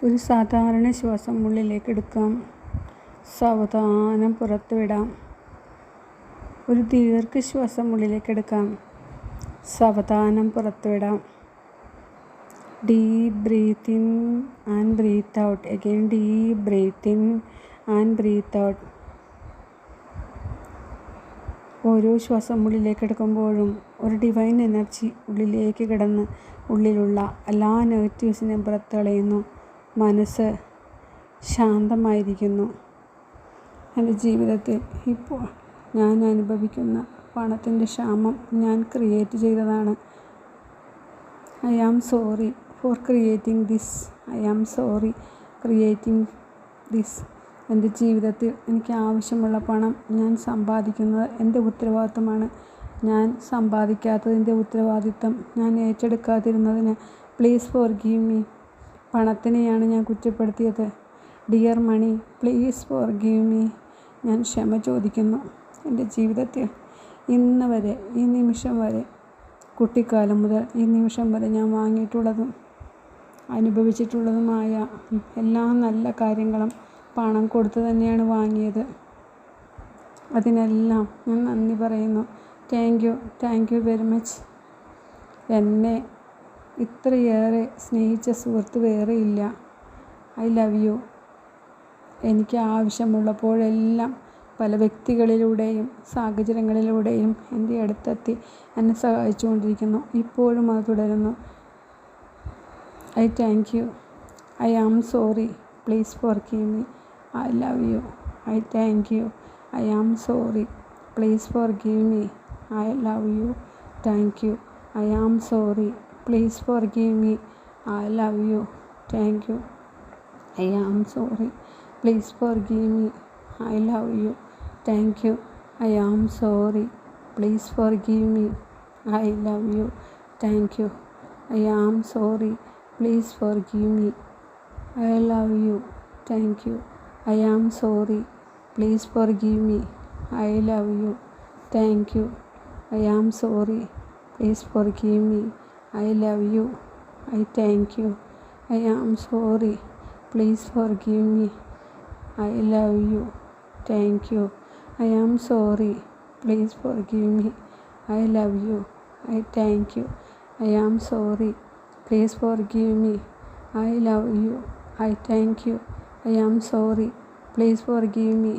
ഒരു സാധാരണ ശ്വാസം ഉള്ളിലേക്ക് എടുക്കാം, സാവധാനം പുറത്ത് വിടാം. ഒരു ദീർഘശ്വാസം ഉള്ളിലേക്ക് എടുക്കാം, സാവധാനം പുറത്ത് വിടാം. Deep breath in and breath out. Again deep breath in and breath out. ഓരോ ശ്വാസം ഉള്ളിലേക്ക് എടുക്കുമ്പോഴും ഒരു ഡിവൈൻ എനർജി ഉള്ളിലേക്ക് കിടന്ന് ഉള്ളിലുള്ള എല്ലാ നെഗറ്റീവ്സിനെയും പുറത്തളയുന്നു. മനസ്സ് ശാന്തമായിരിക്കുന്നു. എൻ്റെ ജീവിതത്തിൽ ഇപ്പോൾ ഞാൻ അനുഭവിക്കുന്ന പണത്തിൻ്റെ ക്ഷാമം ഞാൻ ക്രിയേറ്റ് ചെയ്തതാണ്. I am sorry for creating this. I am sorry creating this. എൻ്റെ ജീവിതത്തിൽ എനിക്ക് ആവശ്യമുള്ള പണം ഞാൻ സമ്പാദിക്കുന്നത് എൻ്റെ ഉത്തരവാദിത്തമാണ്. ഞാൻ സമ്പാദിക്കാത്തതിൻ്റെ ഉത്തരവാദിത്തം ഞാൻ ഏറ്റെടുക്കാതിരുന്നതിന് പ്ലീസ് ഫോർഗീവ് മീ. പണത്തിനെയാണ് ഞാൻ കുറ്റപ്പെടുത്തിയത്. Dear money, please forgive me. ഞാൻ ക്ഷമ ചോദിക്കുന്നു. എൻ്റെ ജീവിതത്തിൽ ഇന്ന് വരെ, ഈ നിമിഷം വരെ, കുട്ടിക്കാലം മുതൽ ഈ നിമിഷം വരെ ഞാൻ വാങ്ങിയിട്ടുള്ളതും അനുഭവിച്ചിട്ടുള്ളതുമായ എല്ലാ നല്ല കാര്യങ്ങളും പണം കൊടുത്ത് തന്നെയാണ് വാങ്ങിയത്. അതിനെല്ലാം ഞാൻ നന്ദി പറയുന്നു. Thank you very much. എന്നെ ഇത്രയേറെ സ്നേഹിച്ച സുഹൃത്ത് വേറെയില്ല. I love you. എനിക്ക് ആവശ്യമുള്ളപ്പോഴെല്ലാം പല വ്യക്തികളിലൂടെയും സാഹചര്യങ്ങളിലൂടെയും എൻ്റെ അടുത്തെത്തി എന്നെ സഹായിച്ചുകൊണ്ടിരിക്കുന്നു. ഇപ്പോഴും അത് തുടരുന്നു. I thank you. I am sorry. Please forgive me. I love you. I thank you. I am sorry. Please forgive me. I love you. Thank you. I am sorry. Please forgive me. I love you. Thank you. I am sorry. Please forgive me. I love you. Thank you. I am sorry. Please forgive me. I love you. Thank you. I am sorry. Please forgive me. I love you. Thank you. I am sorry. Please forgive me. I love you. Thank you. I am sorry. Please forgive me. I love you. I thank you. I am sorry. Please forgive me. I love you. Thank you. I am sorry. Please forgive me. I love you. I thank you. I am sorry. Please forgive me. I love you. I thank you. I am sorry. Please forgive me.